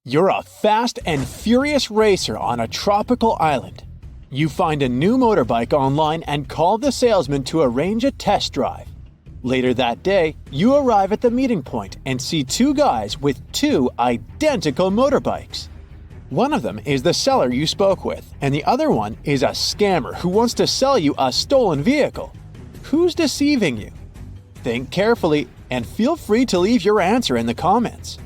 You're a fast and furious racer on a tropical island. You find a new motorbike online and call the salesman to arrange a test drive. Later that day, you arrive at the meeting point and see two guys with two identical motorbikes. One of them is the seller you spoke with, and the other one is a scammer who wants to sell you a stolen vehicle. Who's deceiving you? Think carefully and feel free to leave your answer in the comments.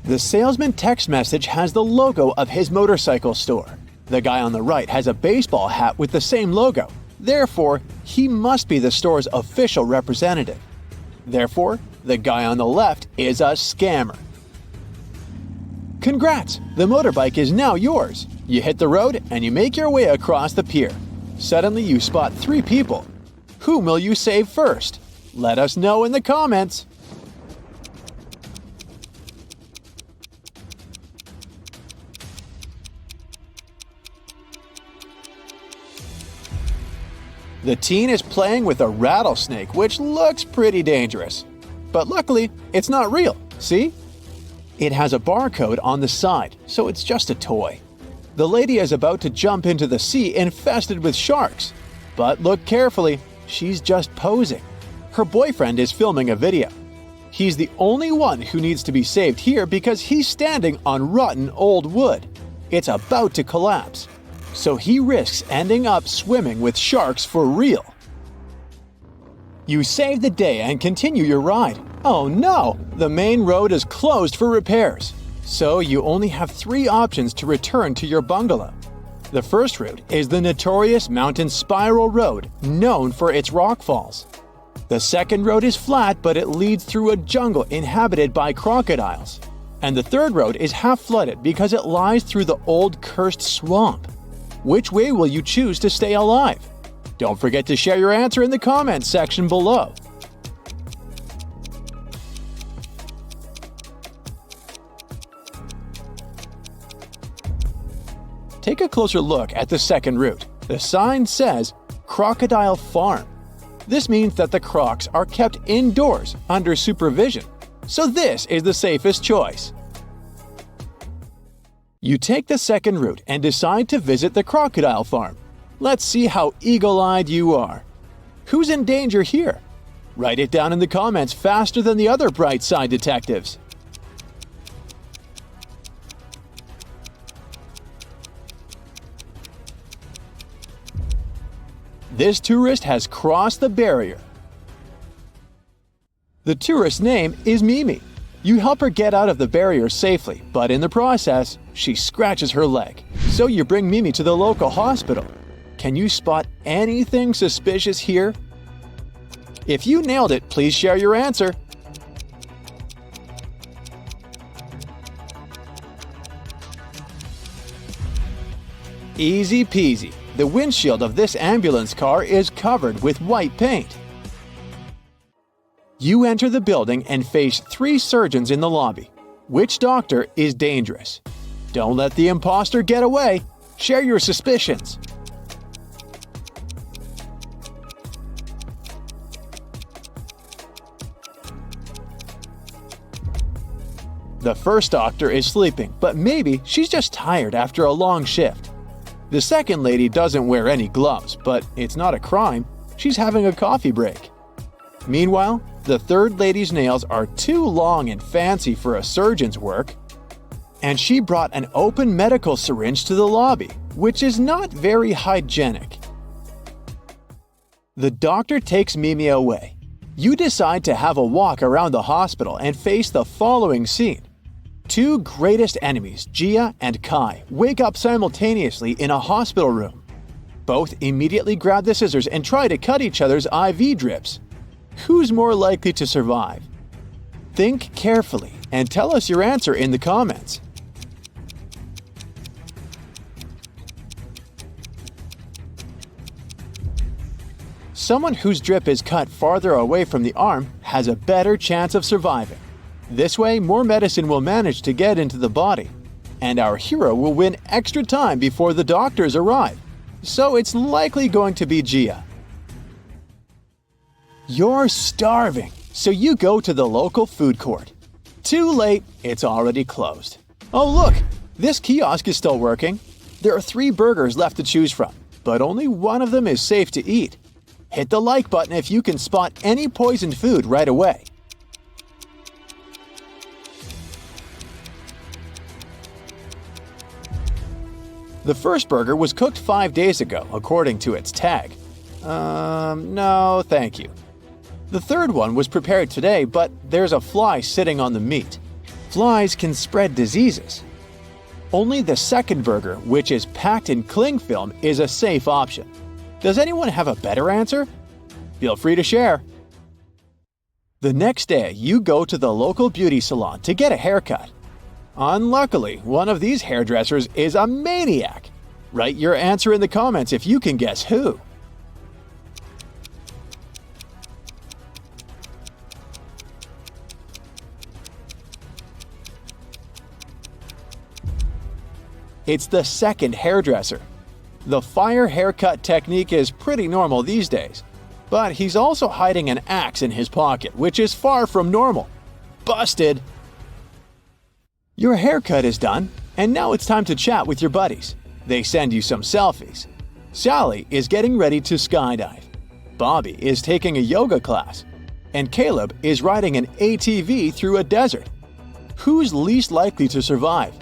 The salesman text message has the logo of his motorcycle store. The guy on the right has a baseball hat with the same logo. Therefore, he must be the store's official representative. Therefore, the guy on the left is a scammer. Congrats! The motorbike is now yours. You hit the road and you make your way across the pier. Suddenly you spot three people. Whom will you save first? Let us know in the comments. The teen is playing with a rattlesnake, which looks pretty dangerous. But luckily, it's not real, see? It has a barcode on the side, so it's just a toy. The lady is about to jump into the sea infested with sharks. But look carefully, she's just posing. Her boyfriend is filming a video. He's the only one who needs to be saved here because he's standing on rotten old wood. It's about to collapse. So he risks ending up swimming with sharks for real. You save the day and continue your ride. Oh no! The main road is closed for repairs. So you only have three options to return to your bungalow. The first route is the notorious mountain spiral road, known for its rockfalls. The second road is flat, but it leads through a jungle inhabited by crocodiles. And the third road is half flooded because it lies through the old cursed swamp. Which way will you choose to stay alive? Don't forget to share your answer in the comments section below. Take a closer look at the second route. The sign says Crocodile Farm. This means that the crocs are kept indoors under supervision. So this is the safest choice. You take the second route and decide to visit the crocodile farm. Let's see how eagle-eyed you are. Who's in danger here? Write it down in the comments faster than the other bright side detectives. This tourist has crossed the barrier. The tourist's name is Mimi. You help her get out of the barrier safely, but in the process, she scratches her leg. So you bring Mimi to the local hospital. Can you spot anything suspicious here? If you nailed it, please share your answer. Easy peasy. The windshield of this ambulance car is covered with white paint. You enter the building and face three surgeons in the lobby. Which doctor is dangerous? Don't let the imposter get away. Share your suspicions. The first doctor is sleeping, but maybe she's just tired after a long shift. The second lady doesn't wear any gloves, but it's not a crime. She's having a coffee break. Meanwhile, the third lady's nails are too long and fancy for a surgeon's work. And she brought an open medical syringe to the lobby, which is not very hygienic. The doctor takes Mimi away. You decide to have a walk around the hospital and face the following scene. Two greatest enemies, Gia and Kai, wake up simultaneously in a hospital room. Both immediately grab the scissors and try to cut each other's IV drips. Who's more likely to survive? Think carefully and tell us your answer in the comments. Someone whose drip is cut farther away from the arm has a better chance of surviving. This way, more medicine will manage to get into the body, and our hero will win extra time before the doctors arrive. so it's likely going to be Gia. You're starving, so you go to the local food court. Too late, it's already closed. Oh look, this kiosk is still working. There are 3 burgers left to choose from, but only one of them is safe to eat. Hit the like button if you can spot any poisoned food right away. The first burger was cooked 5 days ago, according to its tag. No, thank you. The third one was prepared today, but there's a fly sitting on the meat. Flies can spread diseases. Only the second burger, which is packed in cling film, is a safe option. Does anyone have a better answer? Feel free to share. The next day, you go to the local beauty salon to get a haircut. Unluckily, one of these hairdressers is a maniac. Write your answer in the comments if you can guess who. It's the second hairdresser. The fire haircut technique is pretty normal these days, but he's also hiding an axe in his pocket, which is far from normal. Busted! Your haircut is done, and now it's time to chat with your buddies. They send you some selfies. Sally is getting ready to skydive. Bobby is taking a yoga class. And Caleb is riding an ATV through a desert. Who's least likely to survive?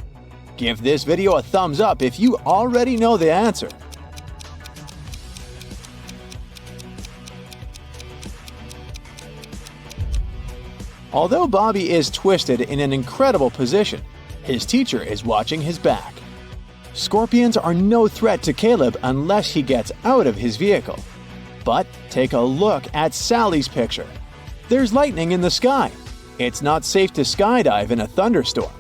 Give this video a thumbs up if you already know the answer. Although Bobby is twisted in an incredible position, his teacher is watching his back. Scorpions are no threat to Caleb unless he gets out of his vehicle. But take a look at Sally's picture. There's lightning in the sky. It's not safe to skydive in a thunderstorm.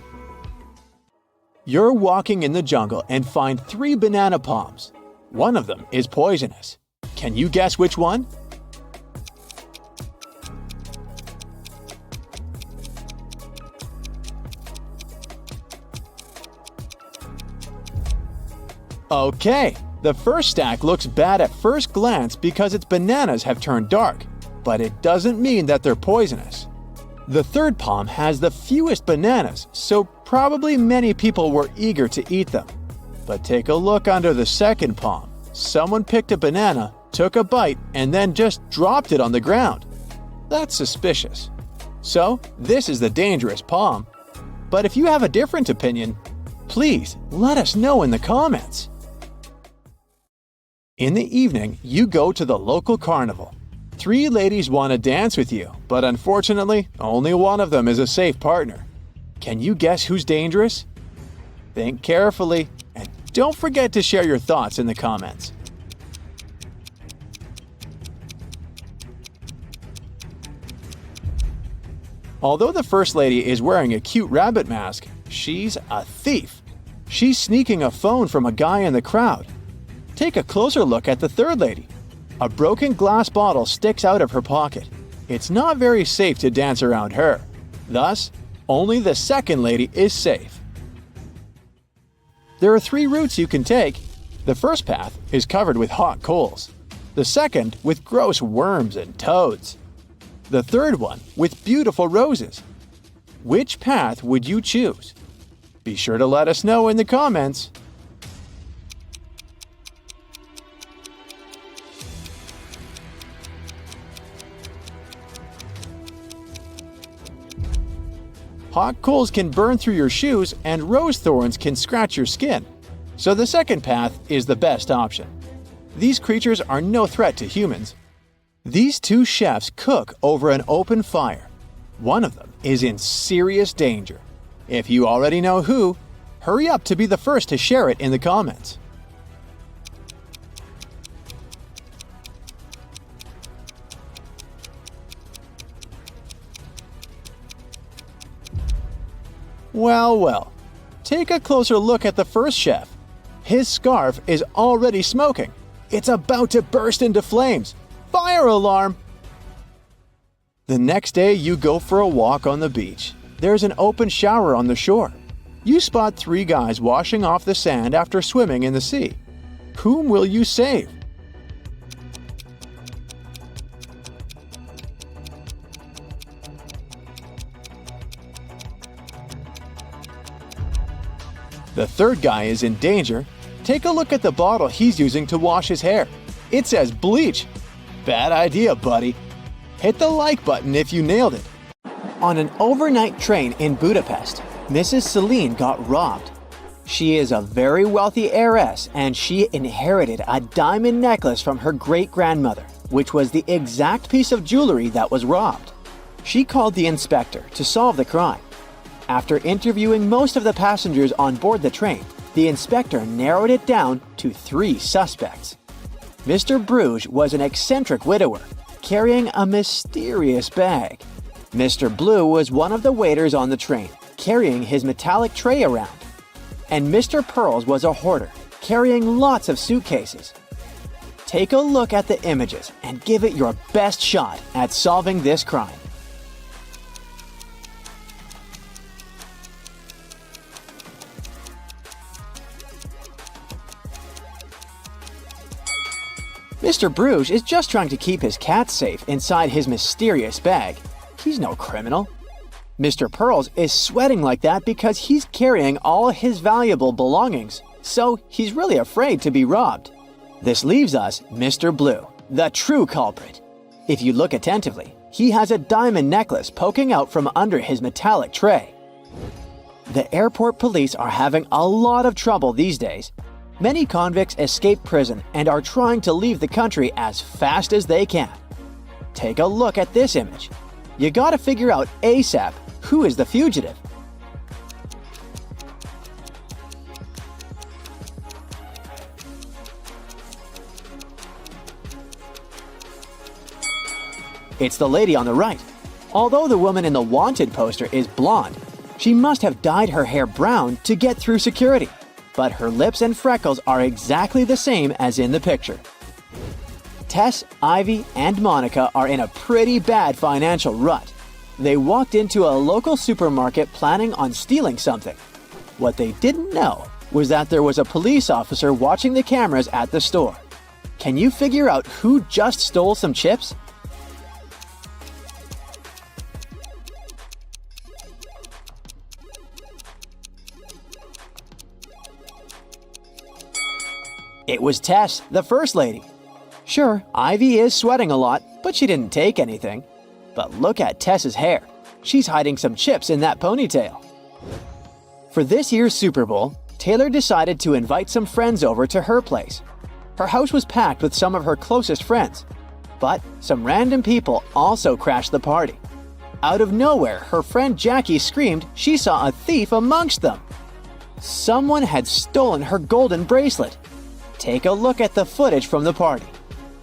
You're walking in the jungle and find 3 banana palms. One of them is poisonous. Can you guess which one? Okay, the first stack looks bad at first glance because its bananas have turned dark, but it doesn't mean that they're poisonous. The third palm has the fewest bananas, so probably many people were eager to eat them. But take a look under the second palm. Someone picked a banana, took a bite, and then just dropped it on the ground. That's suspicious. So, this is the dangerous palm. But if you have a different opinion, please let us know in the comments. In the evening, you go to the local carnival. 3 ladies want to dance with you, but unfortunately, only one of them is a safe partner. Can you guess who's dangerous? Think carefully, and don't forget to share your thoughts in the comments. Although the first lady is wearing a cute rabbit mask, she's a thief. She's sneaking a phone from a guy in the crowd. Take a closer look at the third lady. A broken glass bottle sticks out of her pocket. It's not very safe to dance around her. Thus, only the second lady is safe. There are 3 routes you can take. The first path is covered with hot coals. The second with gross worms and toads. The third one with beautiful roses. Which path would you choose? Be sure to let us know in the comments. Hot coals can burn through your shoes and rose thorns can scratch your skin. So the second path is the best option. These creatures are no threat to humans. These 2 chefs cook over an open fire. One of them is in serious danger. If you already know who, hurry up to be the first to share it in the comments. Well, well, take a closer look at the first chef. His scarf is already smoking. It's about to burst into flames. Fire alarm! The next day, you go for a walk on the beach. There's an open shower on the shore. You spot 3 guys washing off the sand after swimming in the sea. Whom will you save? The third guy is in danger. Take a look at the bottle he's using to wash his hair. It says bleach. Bad idea, buddy. Hit the like button if you nailed it. On an overnight train in Budapest, Mrs. Celine got robbed. She is a very wealthy heiress and she inherited a diamond necklace from her great-grandmother, which was the exact piece of jewelry that was robbed. She called the inspector to solve the crime. After interviewing most of the passengers on board the train, the inspector narrowed it down to 3 suspects. Mr. Bruges was an eccentric widower, carrying a mysterious bag. Mr. Blue was one of the waiters on the train, carrying his metallic tray around. And Mr. Pearls was a hoarder, carrying lots of suitcases. Take a look at the images and give it your best shot at solving this crime. Mr. Bruges is just trying to keep his cat safe inside his mysterious bag. He's no criminal. Mr. Pearls is sweating like that because he's carrying all his valuable belongings, so he's really afraid to be robbed. This leaves us Mr. Blue, the true culprit. If you look attentively, he has a diamond necklace poking out from under his metallic tray. The airport police are having a lot of trouble these days. Many convicts escape prison and are trying to leave the country as fast as they can. Take a look at this image. You gotta figure out ASAP who is the fugitive. It's the lady on the right. Although the woman in the wanted poster is blonde, she must have dyed her hair brown to get through security. But her lips and freckles are exactly the same as in the picture. Tess, Ivy, and Monica are in a pretty bad financial rut. They walked into a local supermarket planning on stealing something. What they didn't know was that there was a police officer watching the cameras at the store. Can you figure out who just stole some chips? It was Tess, the first lady. Sure, Ivy is sweating a lot, but she didn't take anything. But look at Tess's hair. She's hiding some chips in that ponytail. For this year's Super Bowl, Taylor decided to invite some friends over to her place. Her house was packed with some of her closest friends. But some random people also crashed the party. Out of nowhere, her friend Jackie screamed she saw a thief amongst them. Someone had stolen her golden bracelet. Take a look at the footage from the party.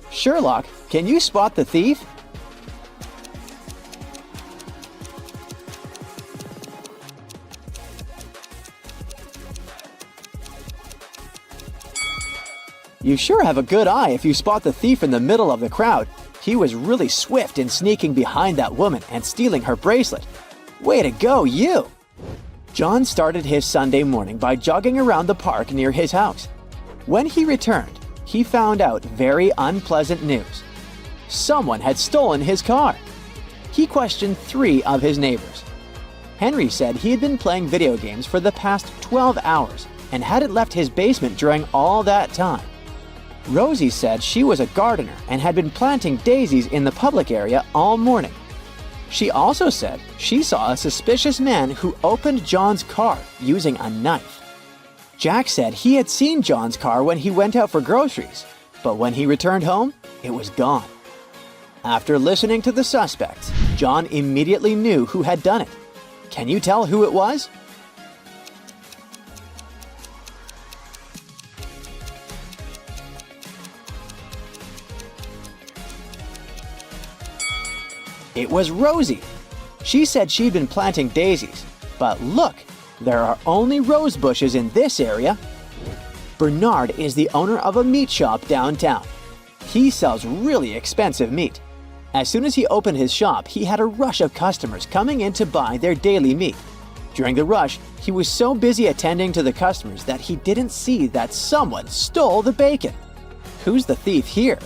Sherlock, can you spot the thief? You sure have a good eye if you spot the thief in the middle of the crowd. He was really swift in sneaking behind that woman and stealing her bracelet. Way to go, you! John started his Sunday morning by jogging around the park near his house. When he returned, he found out very unpleasant news. Someone had stolen his car. He questioned 3 of his neighbors. Henry said he had been playing video games for the past 12 hours and hadn't left his basement during all that time. Rosie said she was a gardener and had been planting daisies in the public area all morning. She also said she saw a suspicious man who opened John's car using a knife. Jack said he had seen John's car when he went out for groceries, but when he returned home, it was gone. After listening to the suspects, John immediately knew who had done it. Can you tell who it was? It was Rosie. She said she'd been planting daisies, but look, there are only rose bushes in this area. Bernard is the owner of a meat shop downtown. He sells really expensive meat. As soon as he opened his shop, he had a rush of customers coming in to buy their daily meat. During the rush, he was so busy attending to the customers that he didn't see that someone stole the bacon. Who's the thief here?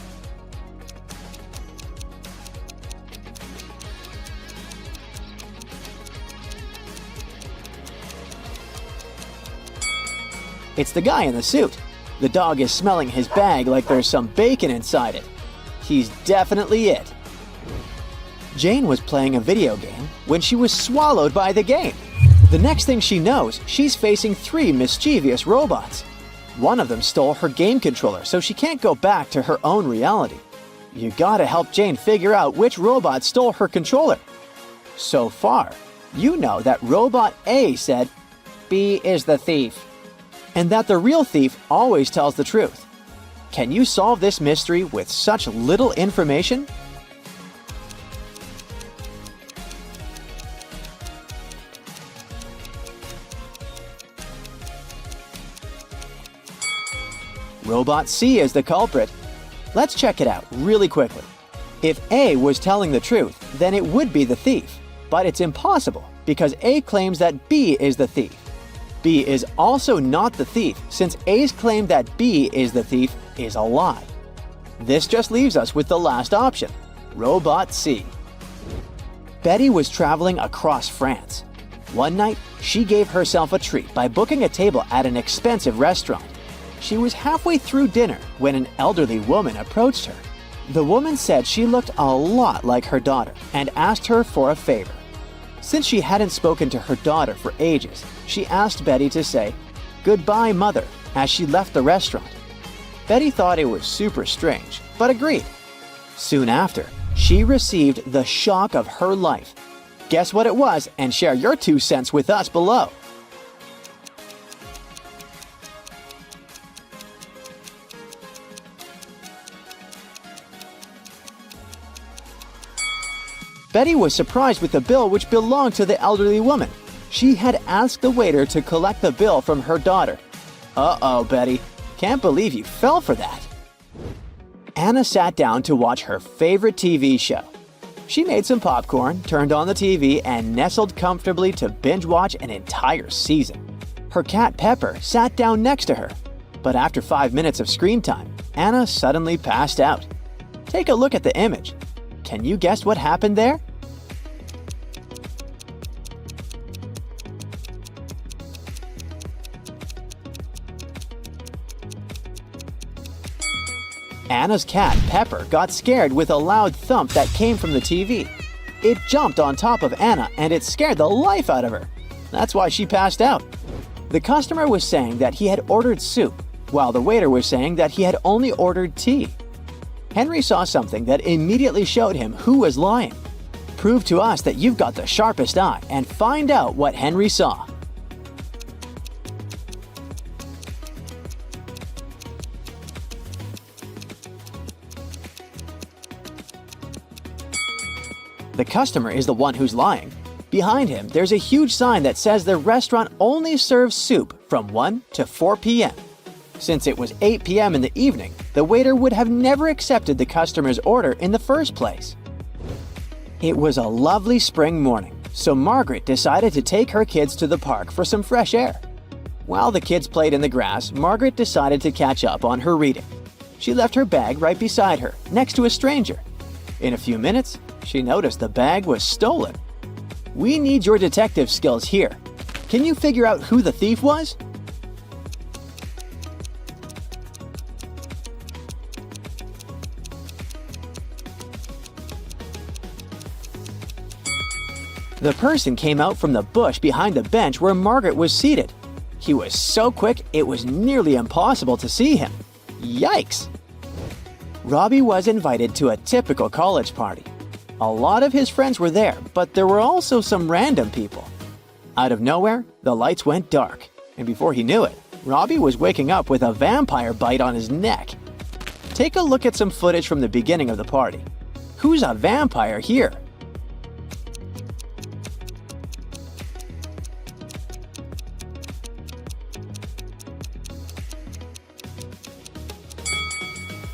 It's the guy in the suit. The dog is smelling his bag like there's some bacon inside it. He's definitely it. Jane was playing a video game when she was swallowed by the game. The next thing she knows, she's facing 3 mischievous robots. One of them stole her game controller, so she can't go back to her own reality. You gotta help Jane figure out which robot stole her controller. So far, you know that Robot A said, "B is the thief," and that the real thief always tells the truth. Can you solve this mystery with such little information? Robot C is the culprit. Let's check it out really quickly. If A was telling the truth, then it would be the thief. But it's impossible because A claims that B is the thief. B is also not the thief since A's claim that B is the thief is a lie. This just leaves us with the last option, Robot C. Betty was traveling across France. One night, she gave herself a treat by booking a table at an expensive restaurant. She was halfway through dinner when an elderly woman approached her. The woman said she looked a lot like her daughter and asked her for a favor. Since she hadn't spoken to her daughter for ages, she asked Betty to say, "Goodbye, Mother," as she left the restaurant. Betty thought it was super strange, but agreed. Soon after, she received the shock of her life. Guess what it was and share your 2 cents with us below. Betty was surprised with the bill which belonged to the elderly woman. She had asked the waiter to collect the bill from her daughter. Uh-oh, Betty. Can't believe you fell for that. Anna sat down to watch her favorite TV show. She made some popcorn, turned on the TV, and nestled comfortably to binge-watch an entire season. Her cat Pepper sat down next to her. But after 5 minutes of screen time, Anna suddenly passed out. Take a look at the image. Can you guess what happened there? Anna's cat, Pepper, got scared with a loud thump that came from the TV. It jumped on top of Anna and it scared the life out of her. That's why she passed out. The customer was saying that he had ordered soup, while the waiter was saying that he had only ordered tea. Henry saw something that immediately showed him who was lying. Prove to us that you've got the sharpest eye and find out what Henry saw. The customer is the one who's lying. Behind him, there's a huge sign that says the restaurant only serves soup from 1 to 4 p.m. Since it was 8 p.m. in the evening, the waiter would have never accepted the customer's order in the first place. It was a lovely spring morning, so Margaret decided to take her kids to the park for some fresh air. While the kids played in the grass, Margaret decided to catch up on her reading. She left her bag right beside her, next to a stranger. In a few minutes, she noticed the bag was stolen. We need your detective skills here. Can you figure out who the thief was? The person came out from the bush behind the bench where Margaret was seated. He was so quick it was nearly impossible to see him. Yikes! Robbie was invited to a typical college party. A lot of his friends were there, but there were also some random people. Out of nowhere, the lights went dark, and before he knew it, Robbie was waking up with a vampire bite on his neck. Take a look at some footage from the beginning of the party. Who's a vampire here?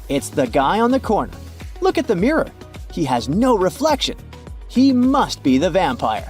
It's the guy on the corner. Look at the mirror. He has no reflection. He must be the vampire.